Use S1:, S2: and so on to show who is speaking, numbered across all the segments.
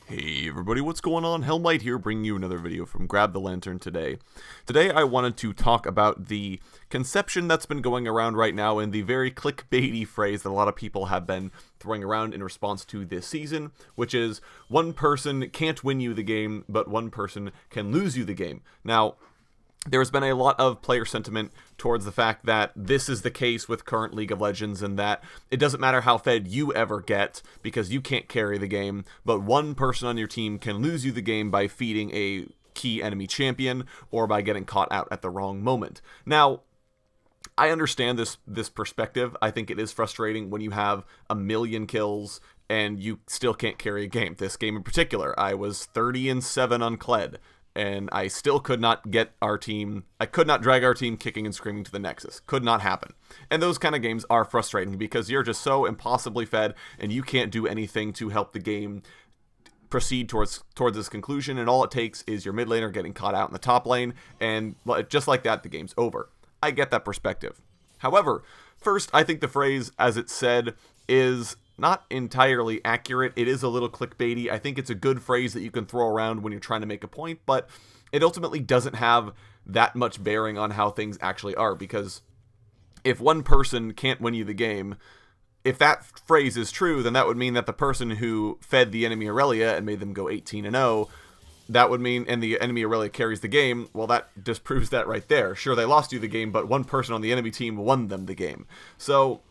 S1: Hey everybody, what's going on? Helmite here, bringing you another video from Grab the Lantern today. Today I wanted to talk about the conception that's been going around right now in the very clickbaity phrase that a lot of people have been throwing around in response to this season, which is one person can't win you the game, but one person can lose you the game. Now, there's been a lot of player sentiment towards the fact that this is the case with current League of Legends and that it doesn't matter how fed you ever get because you can't carry the game, but one person on your team can lose you the game by feeding a key enemy champion or by getting caught out at the wrong moment. Now, I understand this perspective. I think it is frustrating when you have a million kills and you still can't carry a game. This game in particular, I was 30-7 on Kled. And I still could not get our team, I could not drag our team kicking and screaming to the Nexus. Could not happen. And those kind of games are frustrating because you're just so impossibly fed and you can't do anything to help the game proceed towards this conclusion. And all it takes is your mid laner getting caught out in the top lane. And just like that, the game's over. I get that perspective. However, first, I think the phrase, as it's said, is not entirely accurate. It is a little clickbaity. I think it's a good phrase that you can throw around when you're trying to make a point, but it ultimately doesn't have that much bearing on how things actually are, because if one person can't win you the game, if that phrase is true, then that would mean that the person who fed the enemy Aurelia and made them go 18-0, that would mean, and the enemy Aurelia carries the game, well, that disproves that right there. Sure, they lost you the game, but one person on the enemy team won them the game. So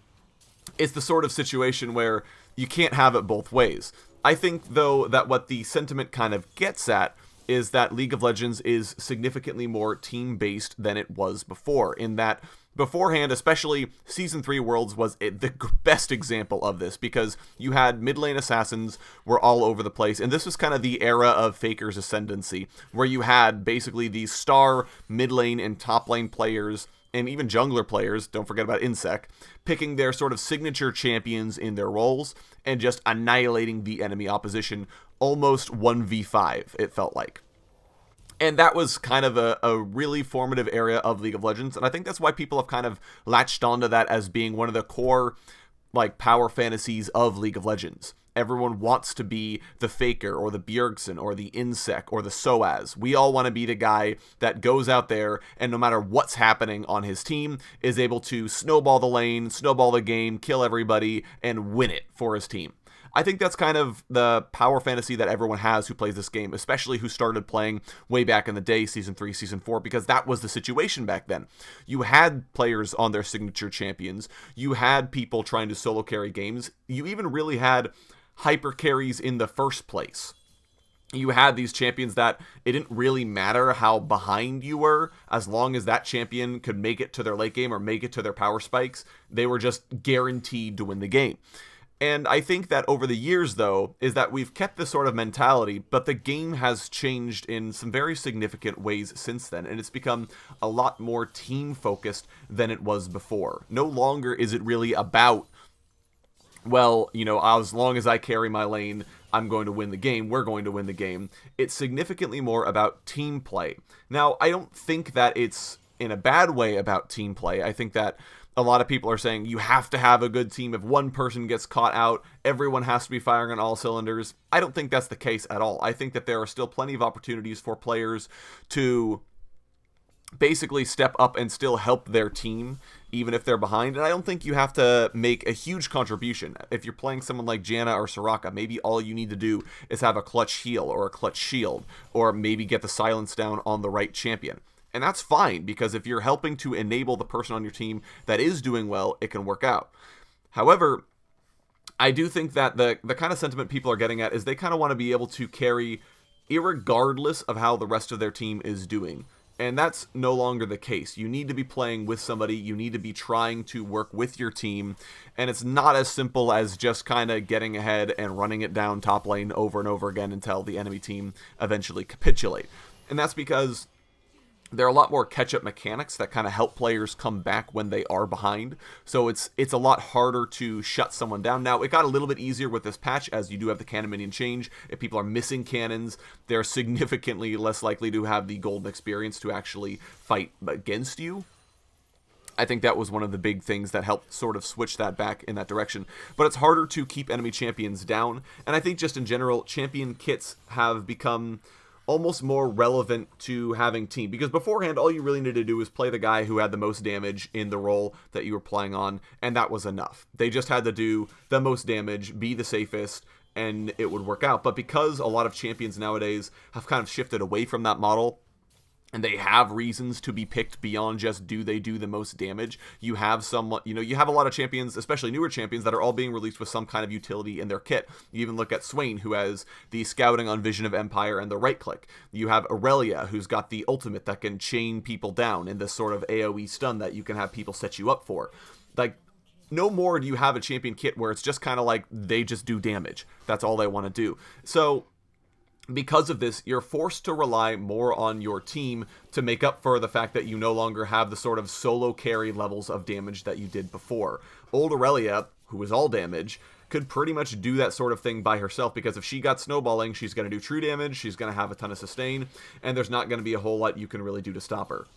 S1: it's the sort of situation where you can't have it both ways. I think, though, that what the sentiment kind of gets at is that League of Legends is significantly more team-based than it was before, in that beforehand, especially Season 3 Worlds was the best example of this, because you had mid lane assassins were all over the place, and this was kind of the era of Faker's ascendancy, where you had basically these star mid lane and top lane players, and even jungler players, don't forget about Insec, picking their sort of signature champions in their roles and just annihilating the enemy opposition almost 1v5, it felt like. And that was kind of a really formative area of League of Legends, and I think that's why people have kind of latched onto that as being one of the core, like, power fantasies of League of Legends. Everyone wants to be the Faker or the Bjergsen or the Insec or the Soaz. We all want to be the guy that goes out there and no matter what's happening on his team is able to snowball the lane, snowball the game, kill everybody, and win it for his team. I think that's kind of the power fantasy that everyone has who plays this game, especially who started playing way back in the day, Season 3, Season 4, because that was the situation back then. You had players on their signature champions. You had people trying to solo carry games. You even really had hyper carries in the first place. You had these champions that it didn't really matter how behind you were, as long as that champion could make it to their late game or make it to their power spikes, they were just guaranteed to win the game. And I think that over the years, though, is that we've kept this sort of mentality, but the game has changed in some very significant ways since then, and it's become a lot more team-focused than it was before. No longer is it really about, well, you know, as long as I carry my lane, I'm going to win the game, we're going to win the game. It's significantly more about team play. Now, I don't think that it's in a bad way about team play. I think that a lot of people are saying you have to have a good team. If one person gets caught out, everyone has to be firing on all cylinders. I don't think that's the case at all. I think that there are still plenty of opportunities for players to basically step up and still help their team, even if they're behind. And I don't think you have to make a huge contribution. If you're playing someone like Janna or Soraka, maybe all you need to do is have a clutch heal or a clutch shield, or maybe get the silence down on the right champion. And that's fine, because if you're helping to enable the person on your team that is doing well, it can work out. However, I do think that the kind of sentiment people are getting at is they kind of want to be able to carry irregardless of how the rest of their team is doing. And that's no longer the case. You need to be playing with somebody, you need to be trying to work with your team, and it's not as simple as just kind of getting ahead and running it down top lane over and over again until the enemy team eventually capitulate. And that's because there are a lot more catch-up mechanics that kind of help players come back when they are behind. So it's a lot harder to shut someone down. Now, it got a little bit easier with this patch, as you do have the cannon minion change. If people are missing cannons, they're significantly less likely to have the golden experience to actually fight against you. I think that was one of the big things that helped sort of switch that back in that direction. But it's harder to keep enemy champions down, and I think just in general, champion kits have become almost more relevant to having team, because beforehand, all you really needed to do was play the guy who had the most damage in the role that you were playing on, and that was enough. They just had to do the most damage, be the safest, and it would work out. But because a lot of champions nowadays have kind of shifted away from that model, and they have reasons to be picked beyond just do they do the most damage. You have you have a lot of champions, especially newer champions, that are all being released with some kind of utility in their kit. You even look at Swain, who has the scouting on Vision of Empire and the right click. You have Aurelia, who's got the ultimate that can chain people down in this sort of AoE stun that you can have people set you up for. Like, no more do you have a champion kit where it's just kind of like they just do damage. That's all they want to do. So because of this, you're forced to rely more on your team to make up for the fact that you no longer have the sort of solo carry levels of damage that you did before. Old Aurelia, who was all damage, could pretty much do that sort of thing by herself, because if she got snowballing, she's going to do true damage, she's going to have a ton of sustain, and there's not going to be a whole lot you can really do to stop her.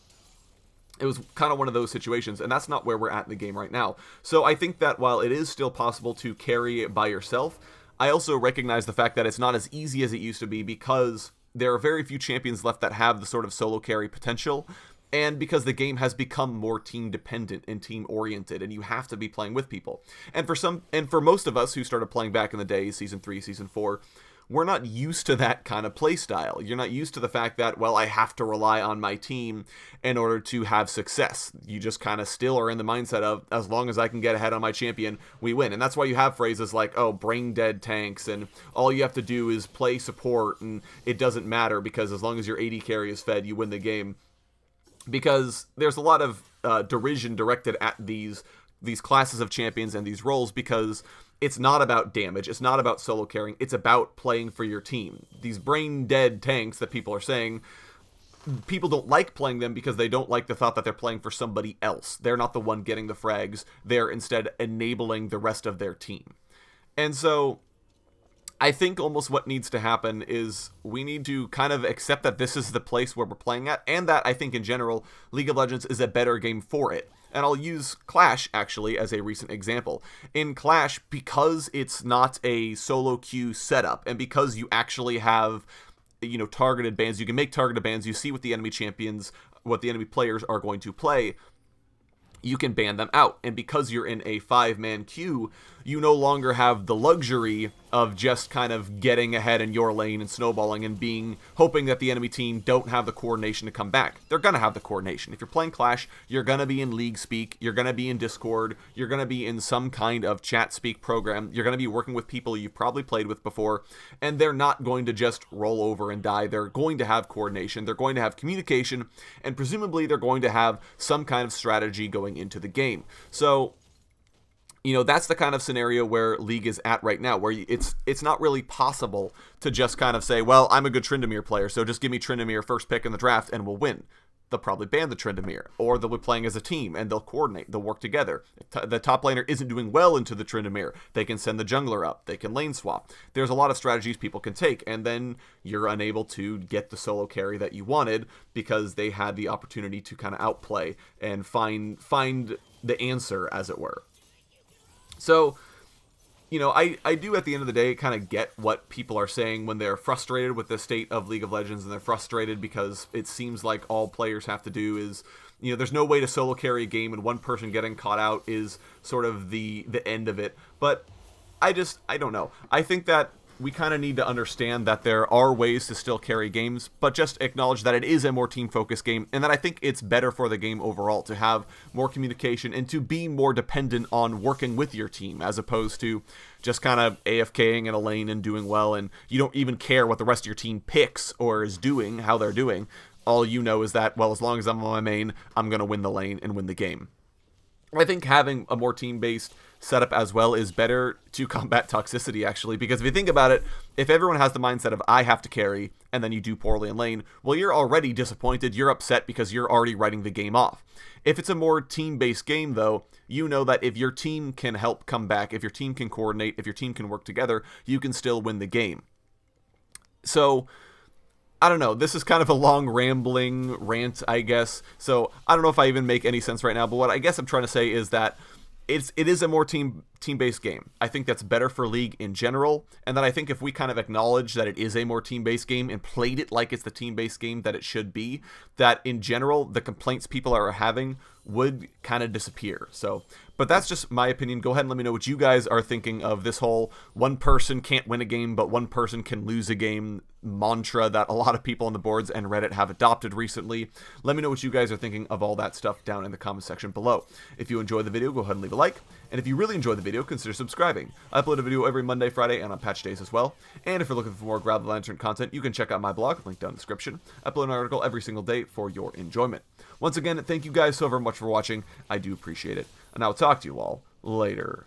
S1: It was kind of one of those situations, and that's not where we're at in the game right now. So I think that while it is still possible to carry by yourself, I also recognize the fact that it's not as easy as it used to be, because there are very few champions left that have the sort of solo carry potential, and because the game has become more team dependent and team oriented, and you have to be playing with people. And for most of us who started playing back in the day, Season 3, Season 4, we're not used to that kind of play style. You're not used to the fact that, well, I have to rely on my team in order to have success. You just kind of still are in the mindset of, as long as I can get ahead on my champion, we win. And that's why you have phrases like, oh, brain dead tanks, and all you have to do is play support, and it doesn't matter, because as long as your AD carry is fed, you win the game. Because there's a lot of derision directed at these classes of champions and these roles, because it's not about damage, it's not about solo carrying, it's about playing for your team. These brain dead tanks that people are saying, people don't like playing them because they don't like the thought that they're playing for somebody else. They're not the one getting the frags, they're instead enabling the rest of their team. And so I think almost what needs to happen is we need to kind of accept that this is the place where we're playing at, and that I think in general, League of Legends is a better game for it. And I'll use Clash, actually, as a recent example. In Clash, because it's not a solo queue setup, and because you actually have, you know, targeted bans, you can make targeted bans, you see what the enemy champions, what the enemy players are going to play, you can ban them out. And because you're in a 5-man queue, you no longer have the luxury of just kind of getting ahead in your lane and snowballing and hoping that the enemy team don't have the coordination to come back. They're going to have the coordination. If you're playing Clash, you're going to be in League Speak, you're going to be in Discord, you're going to be in some kind of chat speak program, you're going to be working with people you've probably played with before, and they're not going to just roll over and die. They're going to have coordination, they're going to have communication, and presumably they're going to have some kind of strategy going into the game. So, you know, that's the kind of scenario where League is at right now, where it's not really possible to just kind of say, well, I'm a good Tryndamere player, so just give me Tryndamere first pick in the draft and we'll win. They'll probably ban the Tryndamere, or they'll be playing as a team and they'll coordinate, they'll work together. If the top laner isn't doing well into the Tryndamere, they can send the jungler up, they can lane swap. There's a lot of strategies people can take, and then you're unable to get the solo carry that you wanted because they had the opportunity to kind of outplay and find the answer, as it were. So, you know, I do at the end of the day kind of get what people are saying when they're frustrated with the state of League of Legends, and they're frustrated because it seems like all players have to do is, you know, there's no way to solo carry a game, and one person getting caught out is sort of the end of it. But I don't know. I think that we kind of need to understand that there are ways to still carry games, but just acknowledge that it is a more team-focused game, and that I think it's better for the game overall to have more communication and to be more dependent on working with your team, as opposed to just kind of AFKing in a lane and doing well, and you don't even care what the rest of your team picks or is doing, how they're doing. All you know is that, well, as long as I'm on my main, I'm going to win the lane and win the game. I think having a more team-based setup as well is better to combat toxicity, actually, because if you think about it, if everyone has the mindset of I have to carry, and then you do poorly in lane, well, you're already disappointed, you're upset because you're already writing the game off. If it's a more team-based game, though, you know that if your team can help come back, if your team can coordinate, if your team can work together, you can still win the game. So I don't know, this is kind of a long rambling rant, I guess, so I don't know if I even make any sense right now, but what I guess I'm trying to say is that it is a more team-based game. I think that's better for League in general, and then I think if we kind of acknowledge that it is a more team-based game and played it like it's the team-based game that it should be, that in general, the complaints people are having would kind of disappear. So, but that's just my opinion. Go ahead and let me know what you guys are thinking of this whole one person can't win a game, but one person can lose a game mantra that a lot of people on the boards and Reddit have adopted recently. Let me know what you guys are thinking of all that stuff down in the comment section below. If you enjoyed the video, go ahead and leave a like. And if you really enjoyed the video, consider subscribing. I upload a video every Monday, Friday, and on patch days as well. And if you're looking for more Grab the Lantern content, you can check out my blog, link down in the description. I upload an article every single day for your enjoyment. Once again, thank you guys so very much for watching. I do appreciate it. And I'll talk to you all later.